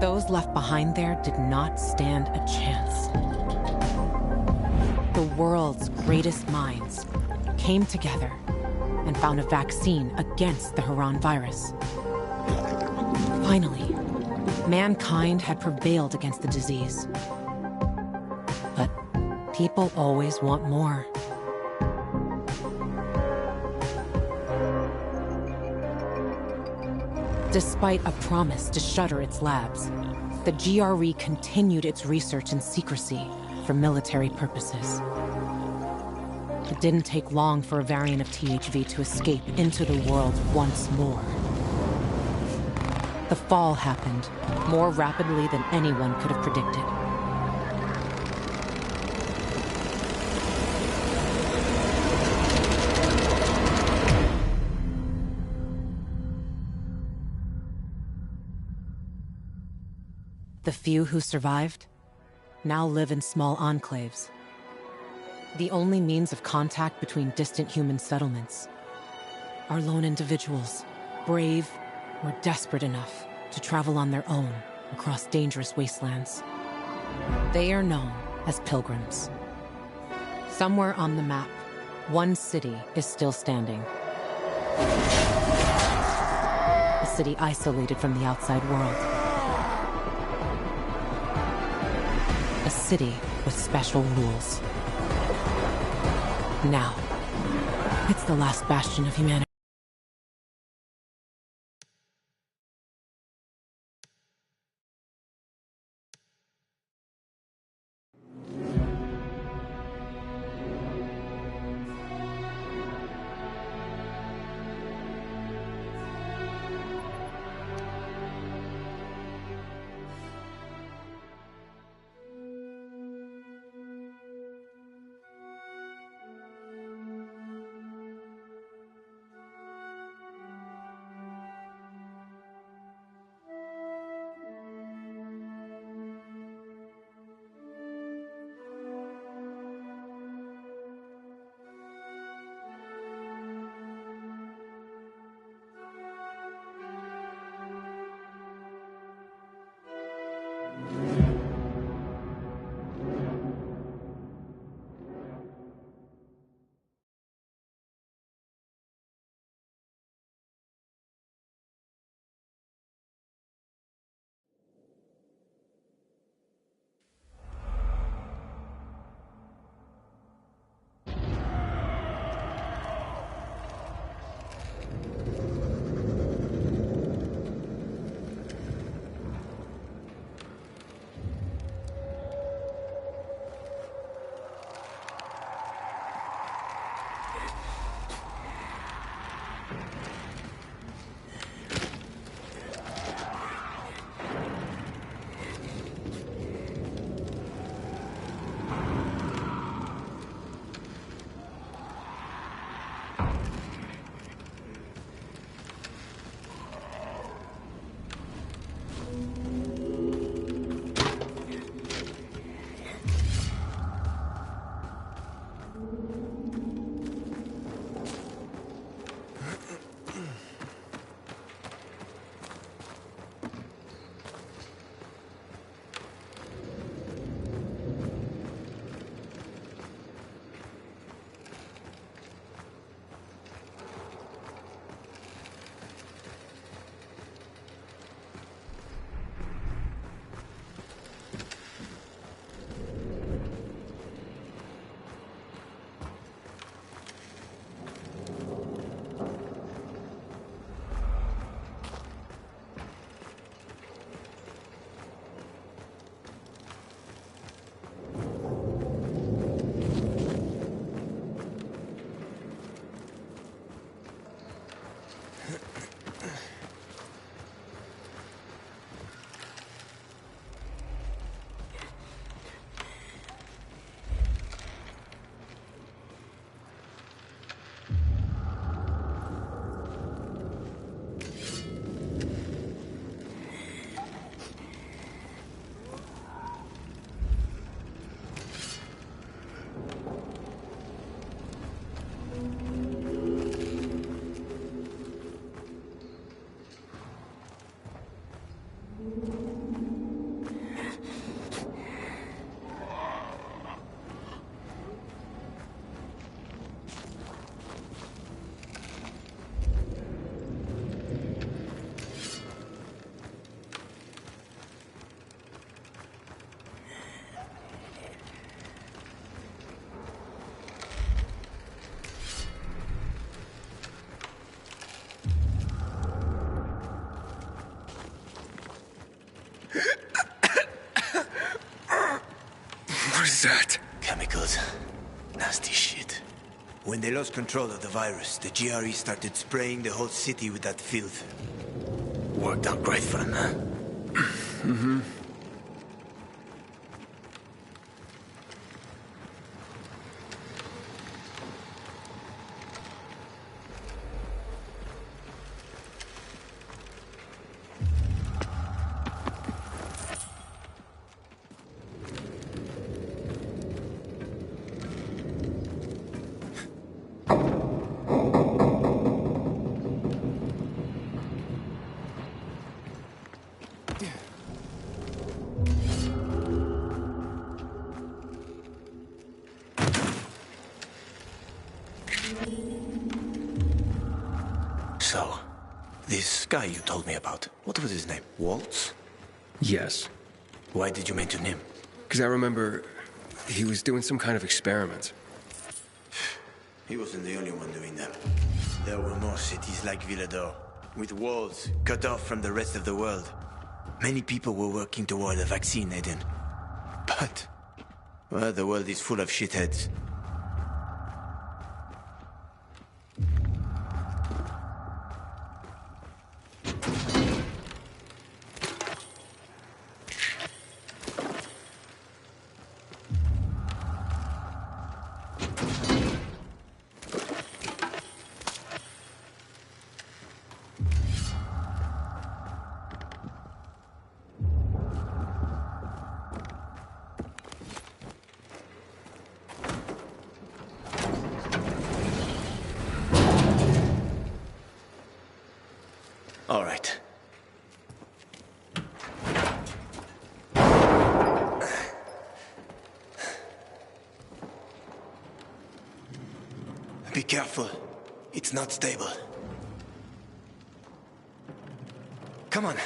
Those left behind there did not stand a chance. The world's greatest minds came together and found a vaccine against the Haran virus. Finally, mankind had prevailed against the disease. But people always want more. Despite a promise to shutter its labs, the GRE continued its research in secrecy for military purposes. It didn't take long for a variant of THV to escape into the world once more. The fall happened more rapidly than anyone could have predicted. The few who survived now live in small enclaves, the only means of contact between distant human settlements are lone individuals, brave or desperate enough to travel on their own across dangerous wastelands. They are known as pilgrims. Somewhere on the map, one city is still standing. A city isolated from the outside world. A city with special rules. Now, it's the last bastion of humanity. is that? Chemicals. Nasty shit. When they lost control of the virus, the GRE started spraying the whole city with that filth. Worked out great for them, huh? Mm-hmm. So, this guy you told me about, what was his name? Waltz? Yes. Why did you mention him? Because I remember he was doing some kind of experiment. He wasn't the only one doing them. There were more cities like Villador, with walls cut off from the rest of the world. Many people were working toward a vaccine, Aiden. But, well, the world is full of shitheads. All right. Be careful. It's not stable. Come on.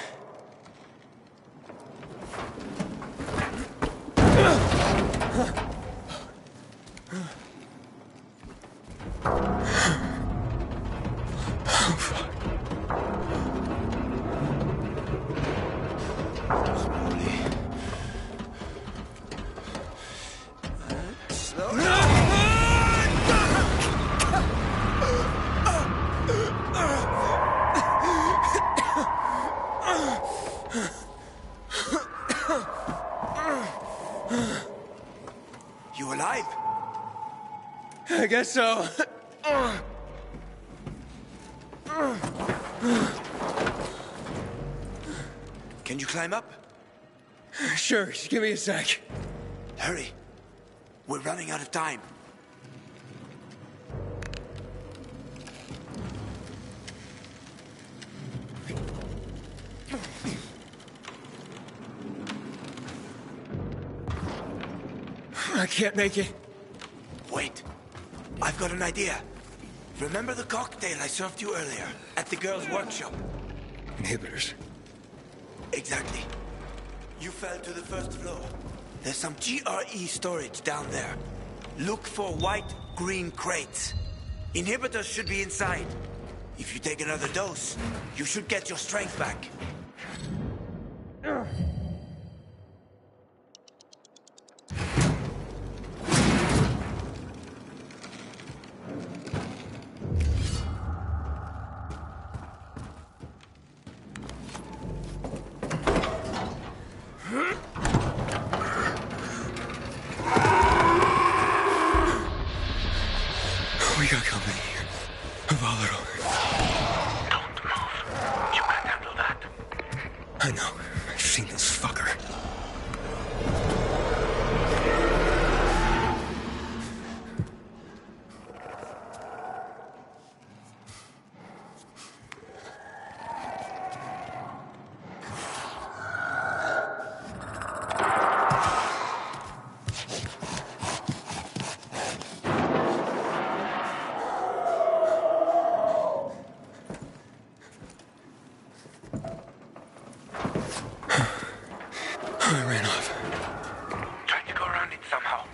You alive? I guess so. Can you climb up? Sure, just give me a sec. Hurry. We're running out of time. I can't make it. Wait. I've got an idea. Remember the cocktail I served you earlier at the girls' workshop? Inhibitors. Exactly. You fell to the first floor. There's some GRE storage down there. Look for white-green crates. Inhibitors should be inside. If you take another dose, you should get your strength back. We got company here. A volatile. Don't move. You can't handle that. I know. I've seen this fucker. I ran off. Try to go around it somehow.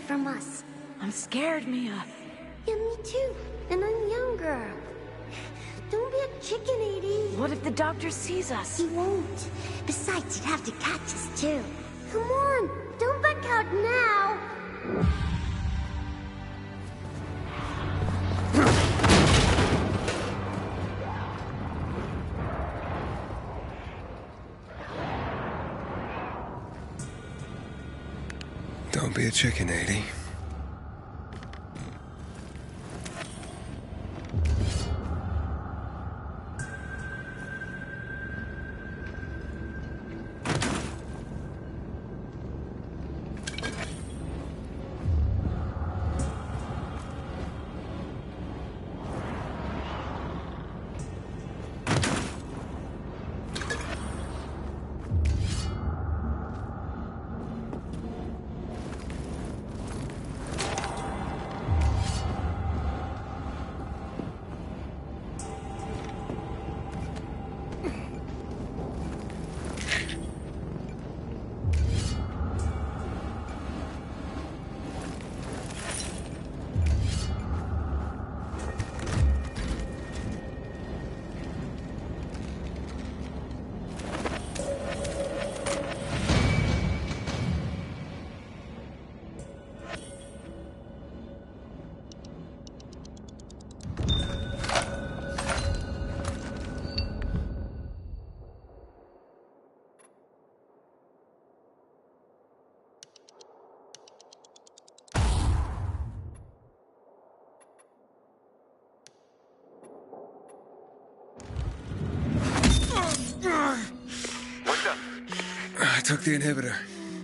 From us. I'm scared, Mia. Yeah, me too. And I'm younger. Don't be a chicken, Edie. What if the doctor sees us? He won't. Besides, he'd have to catch us too. Come on, don't back out now. Don't be a chicken, 80. took the inhibitor.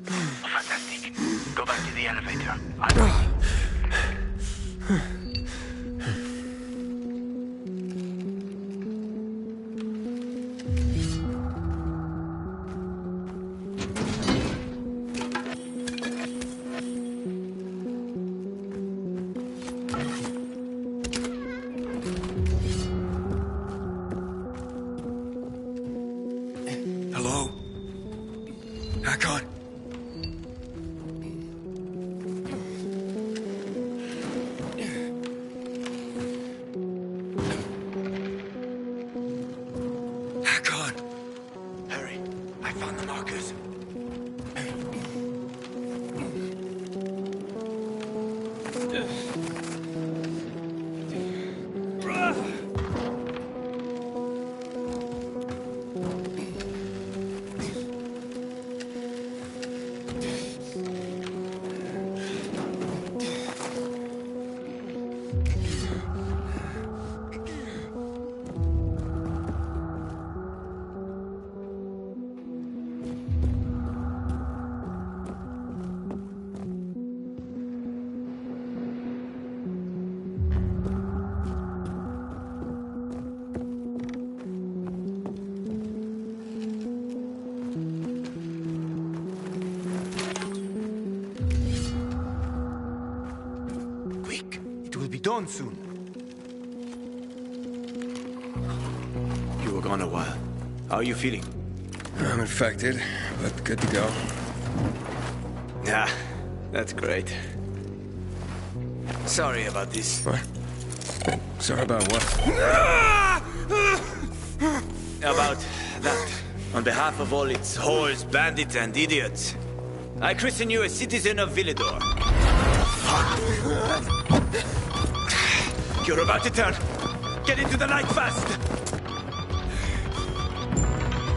Oh, fantastic. Go back to the elevator. Hello? Hakon? Hakon! Hurry. I found the markers. Quick. It will be dawn soon. You were gone a while. How are you feeling? I'm infected, but good to go. Yeah, that's great. Sorry about this. What? Sorry about what? About that. On behalf of all its whores, bandits, and idiots, I christen you a citizen of Villador. You're about to turn. Get into the light fast.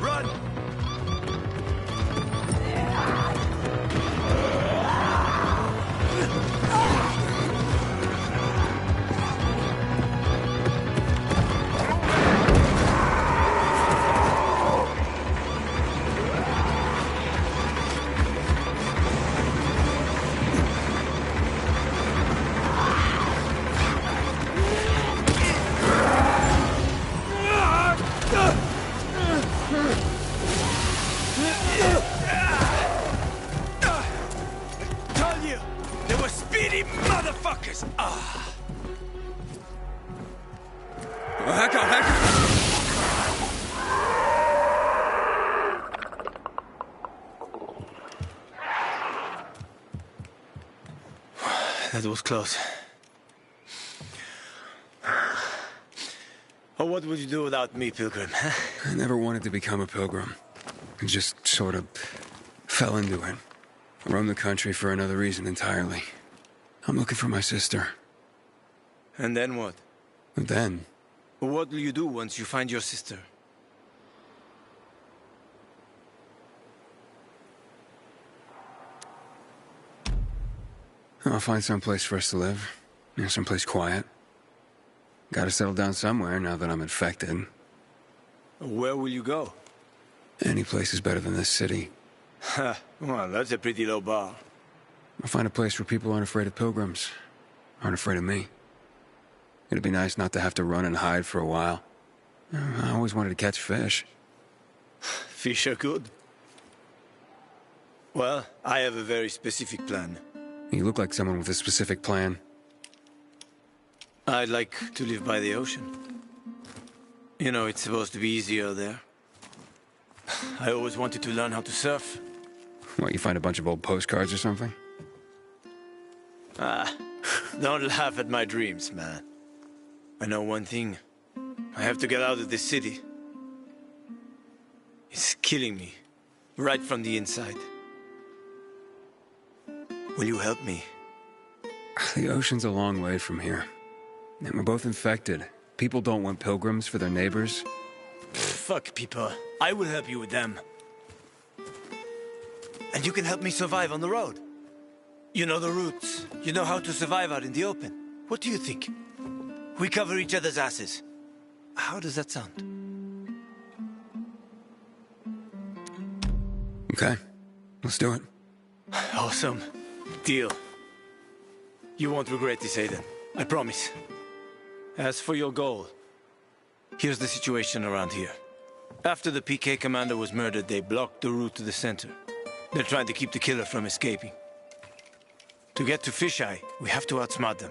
Run! Told you, they were speedy motherfuckers. Hakon! That was close. Oh, what would you do without me, Pilgrim? I never wanted to become a pilgrim. I just sort of fell into it. I roamed the country for another reason entirely. I'm looking for my sister. And then what? And then, What will you do once you find your sister? I'll find some place for us to live. Someplace quiet. Gotta settle down somewhere now that I'm infected. Where will you go? Any place is better than this city. Well, that's a pretty low bar. I'll find a place where people aren't afraid of pilgrims. Aren't afraid of me. It'd be nice not to have to run and hide for a while. I always wanted to catch fish. Fish are good. Well, I have a very specific plan. You look like someone with a specific plan. I'd like to live by the ocean. You know, it's supposed to be easier there. I always wanted to learn how to surf. What, you find a bunch of old postcards or something? Don't laugh at my dreams, man. I know one thing. I have to get out of this city. It's killing me, right from the inside. Will you help me? The ocean's a long way from here. And we're both infected. People don't want pilgrims for their neighbors. Fuck people. I will help you with them. And you can help me survive on the road. You know the routes. You know how to survive out in the open. What do you think? We cover each other's asses. How does that sound? Okay, Let's do it. Awesome. Deal. You won't regret this, Aiden. I promise. As for your goal, here's the situation around here. After the PK commander was murdered, they blocked the route to the center. They're trying to keep the killer from escaping. To get to Fisheye, we have to outsmart them.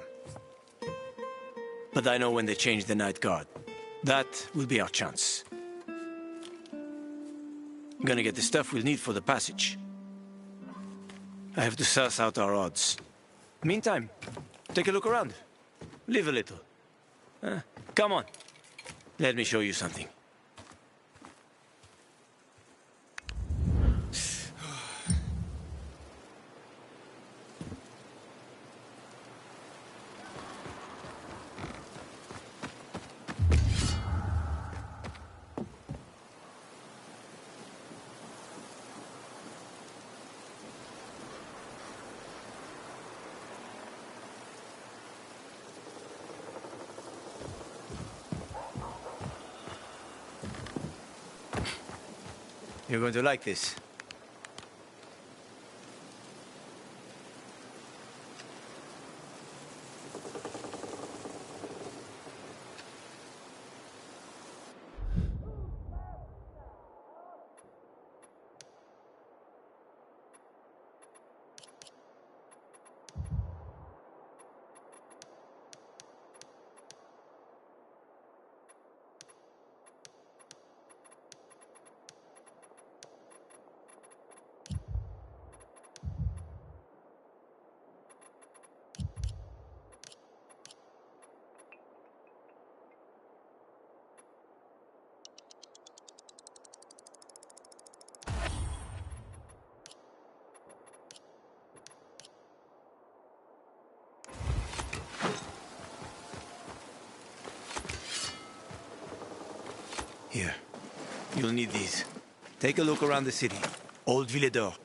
But I know when they change the night guard. That will be our chance. I'm gonna get the stuff we'll need for the passage. I have to suss out our odds. Meantime, take a look around. Live a little. Come on. Let me show you something. You're going to like this. Here. You'll need these. Take a look around the city. Old Villedor.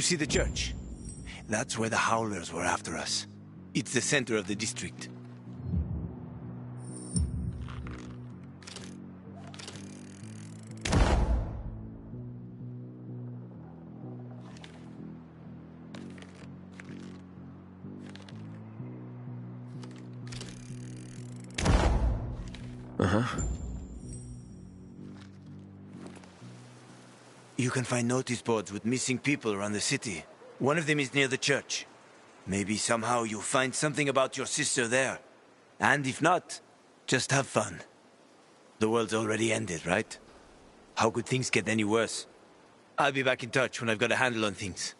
see the church? That's where the Howlers were after us. It's the center of the district. You can find notice boards with missing people around the city. One of them is near the church. Maybe somehow you'll find something about your sister there. And if not, just have fun. The world's already ended, right? How could things get any worse? I'll be back in touch when I've got a handle on things.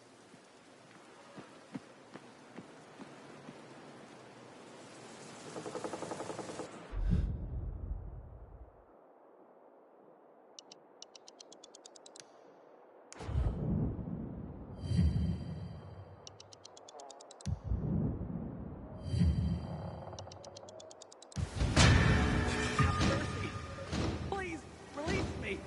Please, release me!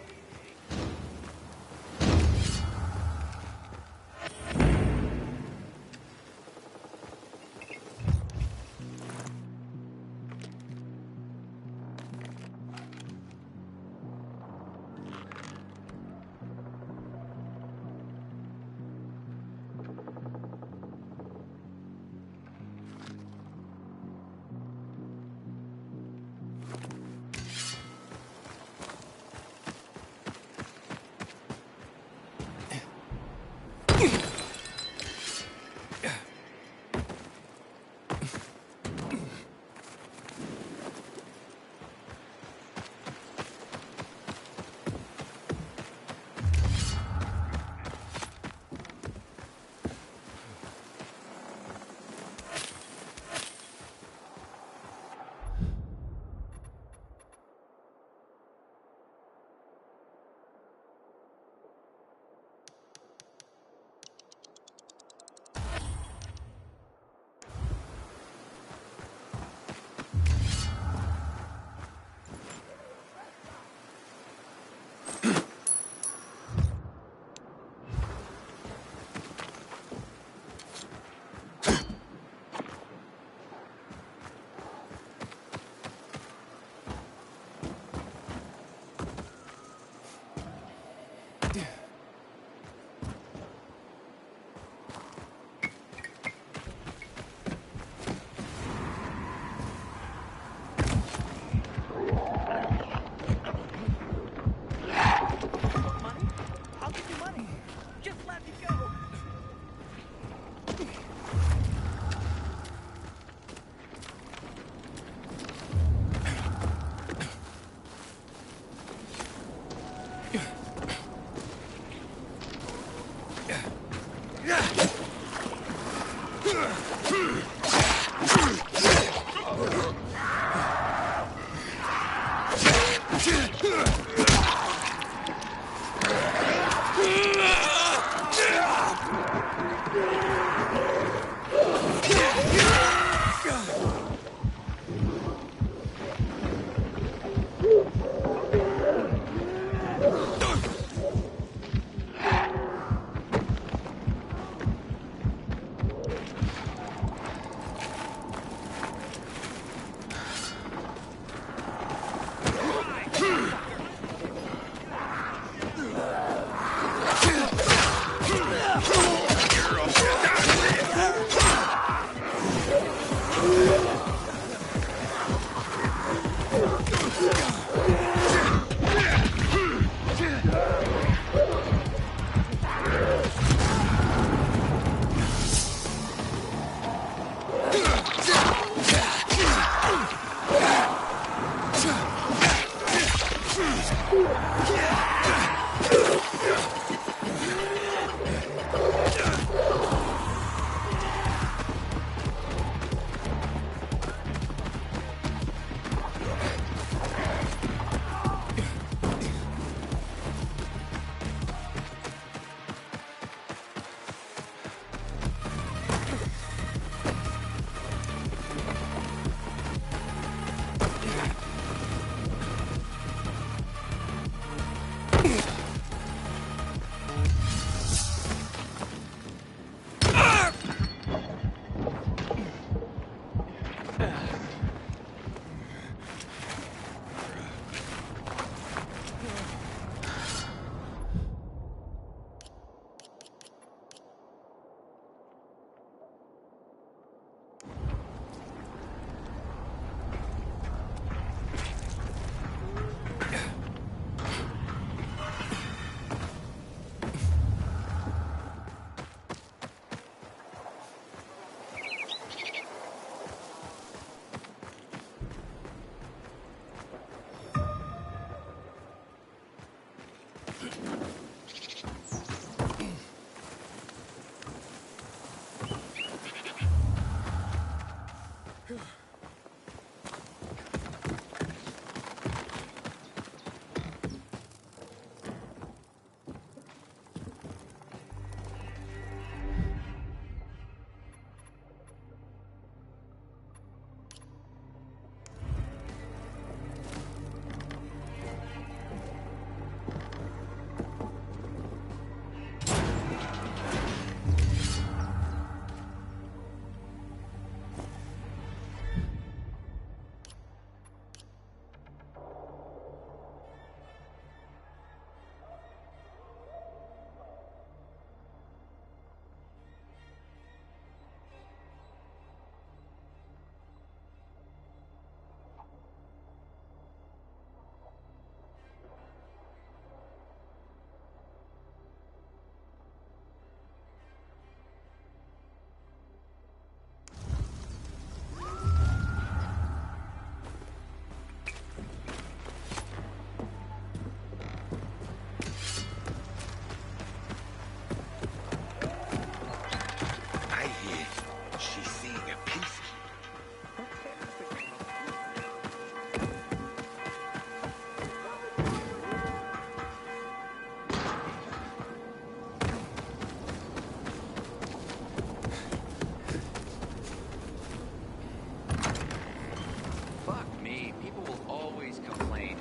always complain.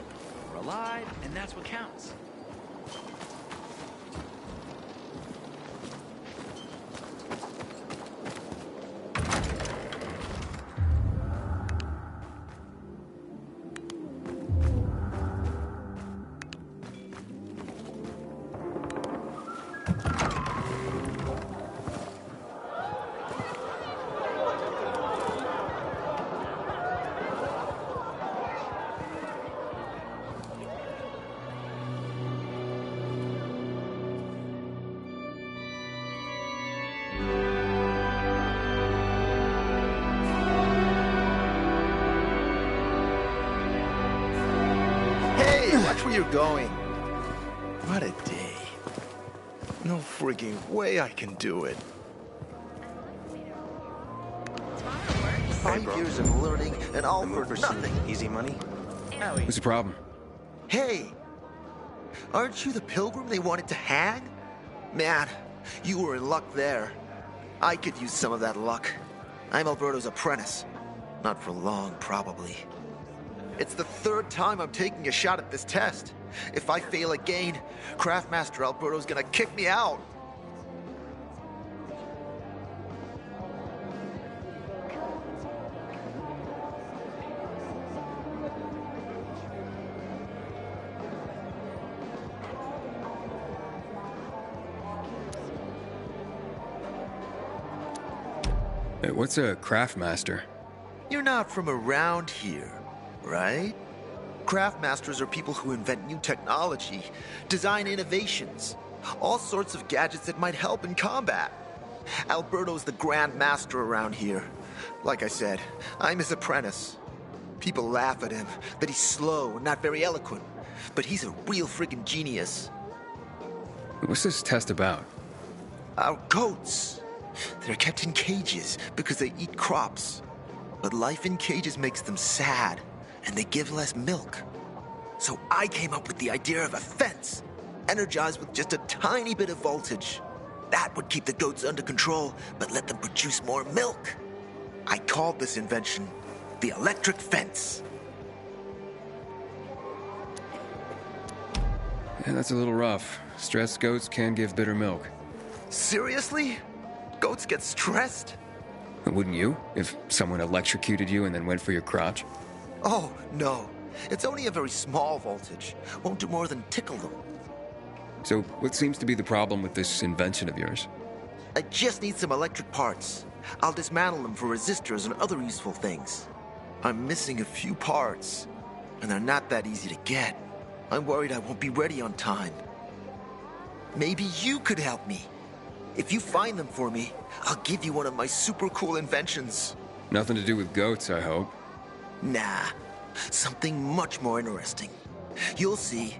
We're alive, and that's what counts. Watch where you're going. What a day. No frigging way I can do it. 5 years of learning and all for nothing. Easy money? What's the problem? Hey, aren't you the pilgrim they wanted to hang? Man, you were in luck there. I could use some of that luck. I'm Alberto's apprentice. Not for long, probably. It's the 3rd time I'm taking a shot at this test. If I fail again, Craftmaster Alberto's gonna kick me out. Hey, what's a Craftmaster? You're not from around here, right? Craftmasters are people who invent new technology, design innovations, all sorts of gadgets that might help in combat. Alberto's the Grand Master around here. Like I said, I'm his apprentice. People laugh at him, that he's slow and not very eloquent, but he's a real friggin' genius. What's this test about? Our goats. They're kept in cages because they eat crops. But life in cages makes them sad, and they give less milk. So I came up with the idea of a fence, energized with just a tiny bit of voltage. That would keep the goats under control, but let them produce more milk. I called this invention the electric fence. Yeah, that's a little rough. Stressed goats can give bitter milk. Seriously? Goats get stressed? Wouldn't you, if someone electrocuted you and then went for your crotch? Oh, no. It's only a very small voltage. Won't do more than tickle them. So, what seems to be the problem with this invention of yours? I just need some electric parts. I'll dismantle them for resistors and other useful things. I'm missing a few parts, and they're not that easy to get. I'm worried I won't be ready on time. Maybe you could help me. If you find them for me, I'll give you one of my super cool inventions. Nothing to do with goats, I hope. Nah, something much more interesting. You'll see.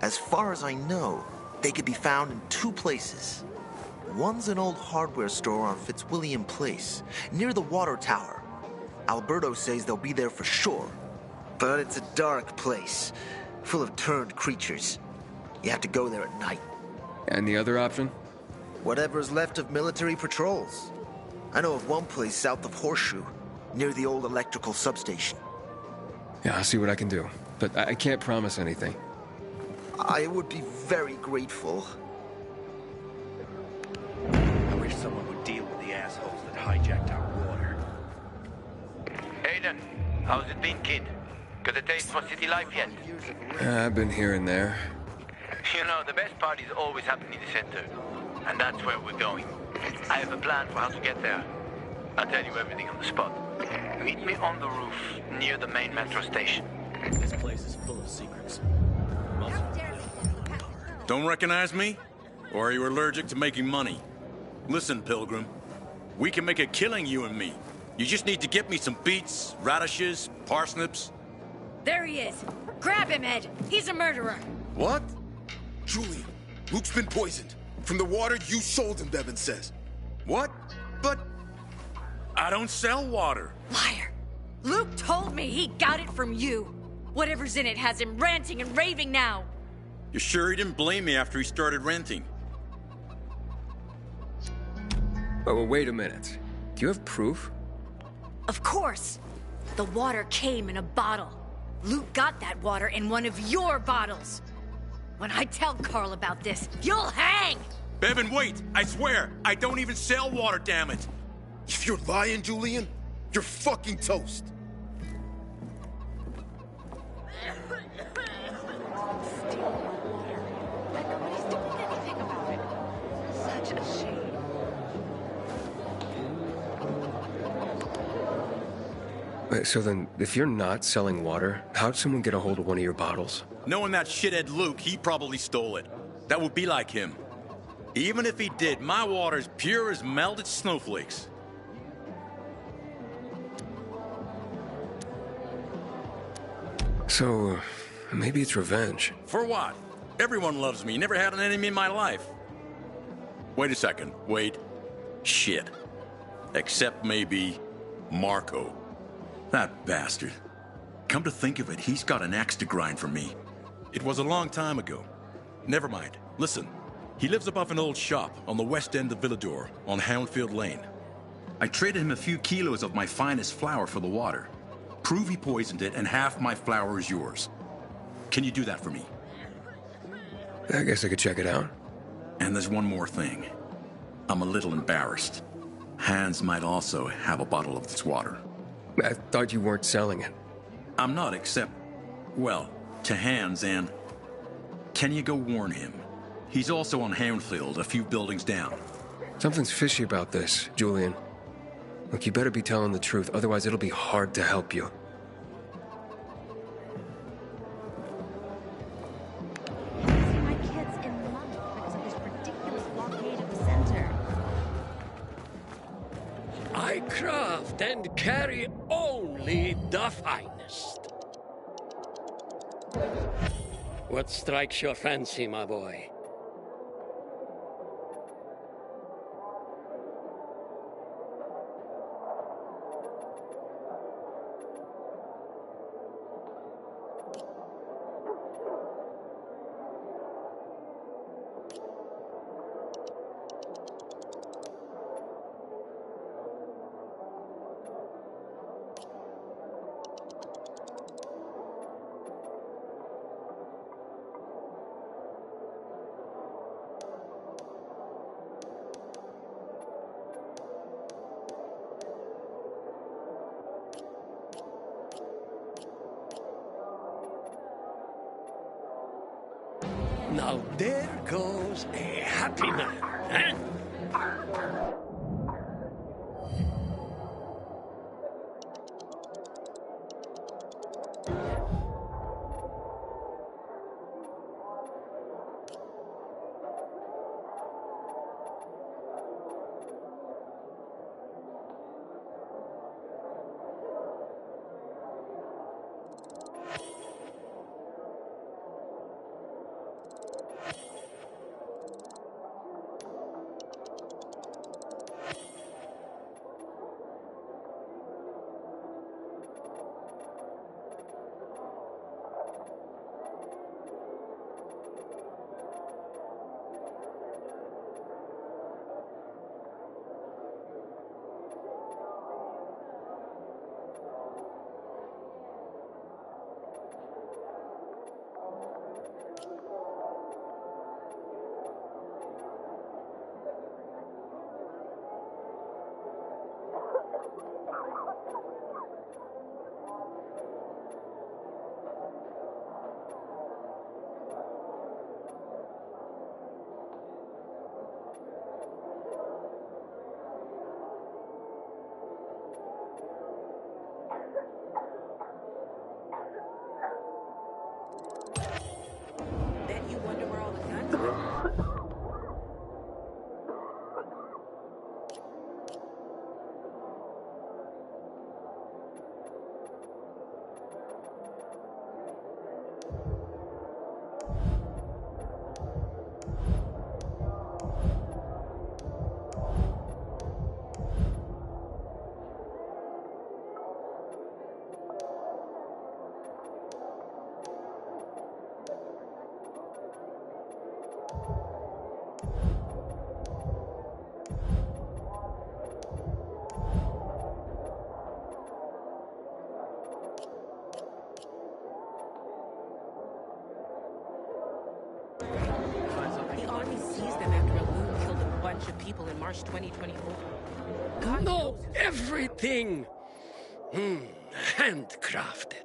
As far as I know, they could be found in 2 places. One's an old hardware store on Fitzwilliam Place, near the water tower. Alberto says they'll be there for sure. But it's a dark place, full of turned creatures. You have to go there at night. And the other option? Whatever's left of military patrols. I know of one place south of Horseshoe, near the old electrical substation. Yeah, I'll see what I can do. But I can't promise anything. I would be very grateful. I wish someone would deal with the assholes that hijacked our water. Aiden, how's it been, kid? Got a taste for city life yet? I've been here and there. You know, the best parties always happen in the center. And that's where we're going. I have a plan for how to get there. I'll tell you everything on the spot. Meet me on the roof, near the main metro station. This place is full of secrets. Don't recognize me? Or are you allergic to making money? Listen, Pilgrim. We can make a killing, you and me. You just need to get me some beets, radishes, parsnips. There he is. Grab him, Ed. He's a murderer. What? Julian, Luke's been poisoned. From the water you sold him, Devin says. What? But I don't sell water. Liar. Luke told me he got it from you. Whatever's in it has him ranting and raving now. You sure he didn't blame me after he started renting? Oh, well, wait a minute. Do you have proof? Of course. The water came in a bottle. Luke got that water in one of your bottles. When I tell Carl about this, you'll hang! Bevan, wait! I swear, I don't even sell water, damn it! If you're lying, Julian, you're fucking toast. So then, if you're not selling water, how'd someone get a hold of one of your bottles? Knowing that shithead Luke, he probably stole it. That would be like him. Even if he did, my water's pure as melted snowflakes. So, maybe it's revenge. For what? Everyone loves me. Never had an enemy in my life. Wait a second. Wait. Shit. Except maybe Marco. That bastard. Come to think of it, he's got an axe to grind for me. It was a long time ago. Never mind. Listen. He lives above an old shop on the west end of Villador, on Houndfield Lane. I traded him a few kilos of my finest flour for the water. Prove he poisoned it, and half my flour is yours. Can you do that for me? I guess I could check it out. And there's one more thing. I'm a little embarrassed. Hans might also have a bottle of this water. I thought you weren't selling it. I'm not, except, well, to Hans, and can you go warn him? He's also on Houndfield, a few buildings down. Something's fishy about this, Julian. Look, you better be telling the truth, otherwise it'll be hard to help you. My kids in money because of this ridiculous blockade of the center. I craft and carry only the finest. What strikes your fancy, my boy? Now there goes a happy man, eh? seize them after a loon killed a bunch of people in March 2024. God knows who's everything! Handcrafted.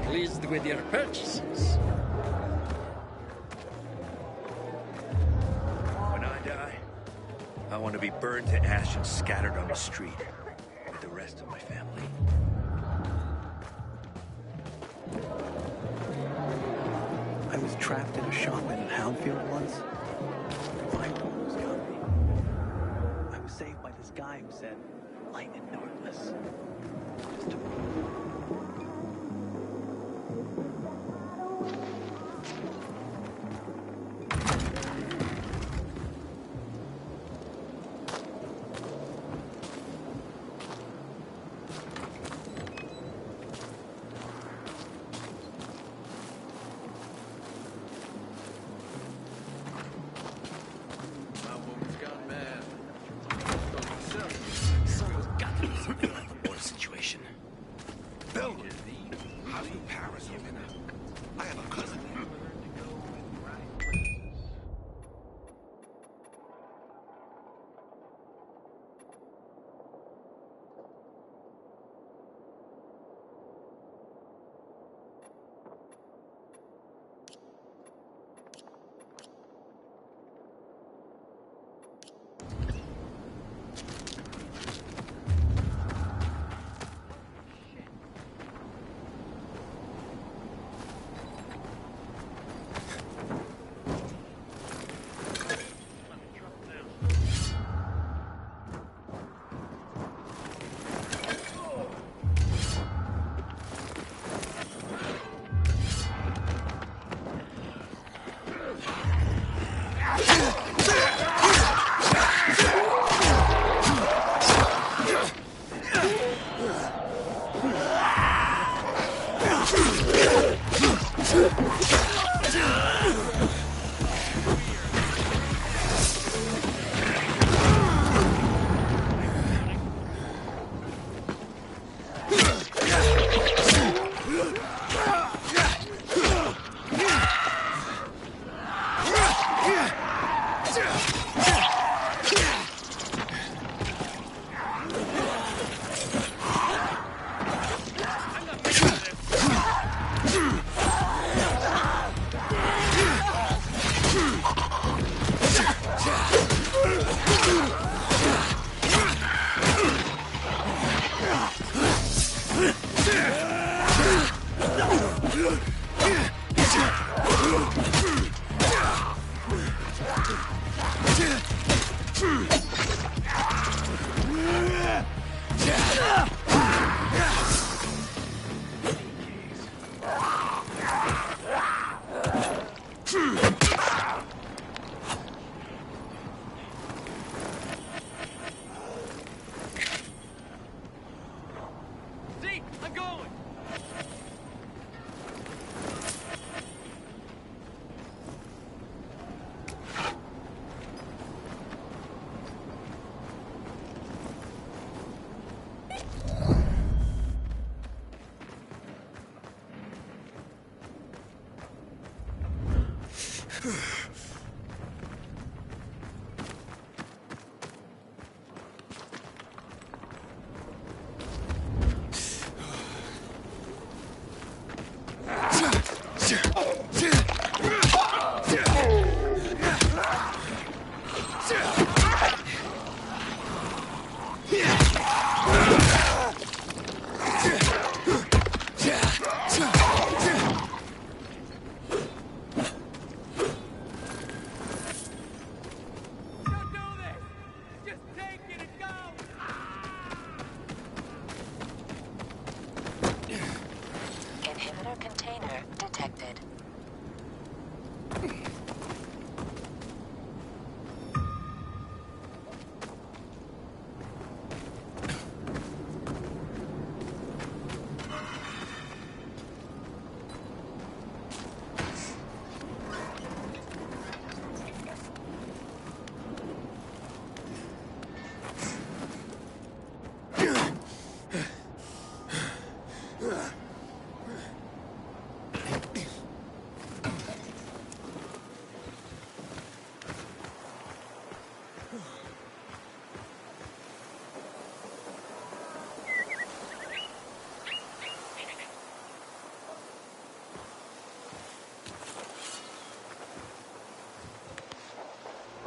Pleased with your purchases. When I die, I want to be burned to ash and scattered on the street with the rest of my family. I was trapped in a shop in Houndfield once. Fine was coming. I was saved by this guy who said, light and darkness. Just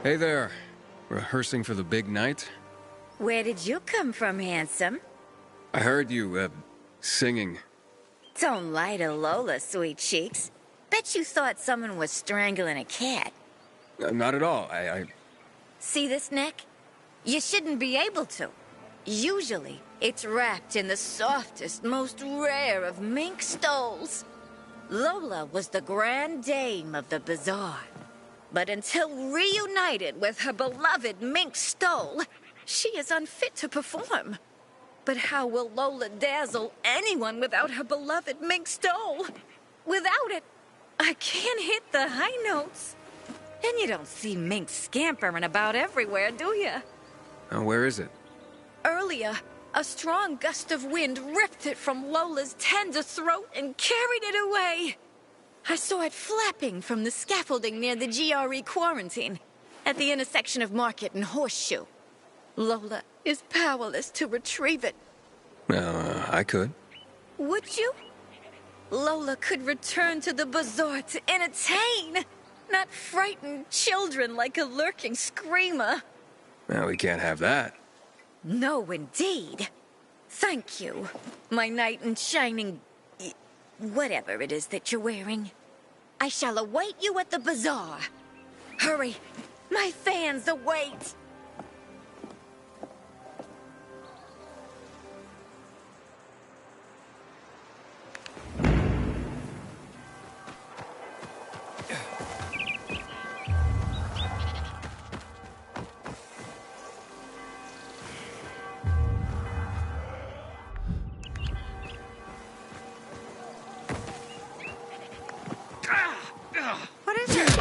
Hey there. Rehearsing for the big night? Where did you come from, handsome? I heard you, singing. Don't lie to Lola, sweet cheeks. Bet you thought someone was strangling a cat. Not at all. I... See this neck? You shouldn't be able to. Usually, it's wrapped in the softest, most rare of mink stoles. Lola was the grand dame of the bazaar. But until reunited with her beloved mink stole, she is unfit to perform. But how will Lola dazzle anyone without her beloved mink stole? Without it, I can't hit the high notes. And you don't see mink scampering about everywhere, do you? Where is it? Earlier, a strong gust of wind ripped it from Lola's tender throat and carried it away. I saw it flapping from the scaffolding near the GRE quarantine, at the intersection of Market and Horseshoe. Lola is powerless to retrieve it. I could. Would you? Lola could return to the bazaar to entertain, not frighten children like a lurking screamer. Well, we can't have that. No, indeed. Thank you, my knight in shining... whatever it is that you're wearing. I shall await you at the bazaar. Hurry, my fans await. What is it?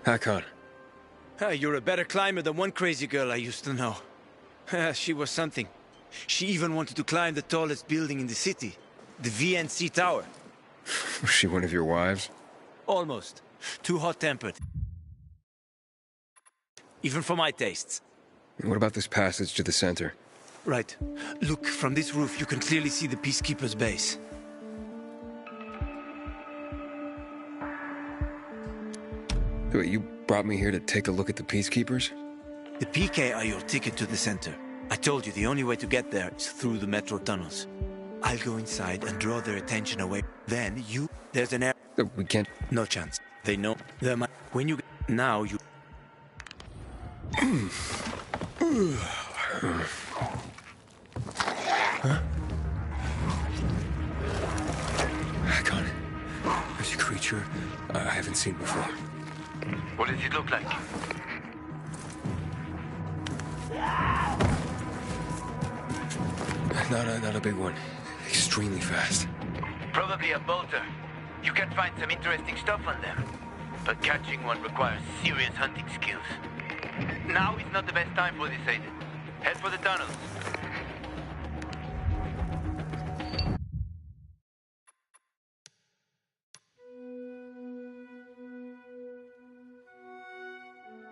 Hakon. You're a better climber than one crazy girl I used to know. She was something. She even wanted to climb the tallest building in the city, the VNC Tower. Was she one of your wives? Almost. Too hot-tempered. Even for my tastes. What about this passage to the center? Right. Look, from this roof you can clearly see the Peacekeeper's base. Wait, you brought me here to take a look at the Peacekeepers? The PK are your ticket to the center. I told you the only way to get there is through the metro tunnels. I'll go inside and draw their attention away. Then you... There's an air... We can't... No chance. They know... They're my... When you... Now you... Huh? Hakon, there's a creature I haven't seen before. What does it look like? Not a big one. Extremely fast. Probably a bolter. You can find some interesting stuff on them. But catching one requires serious hunting skills. Now is not the best time for this, Aiden. Head for the tunnels.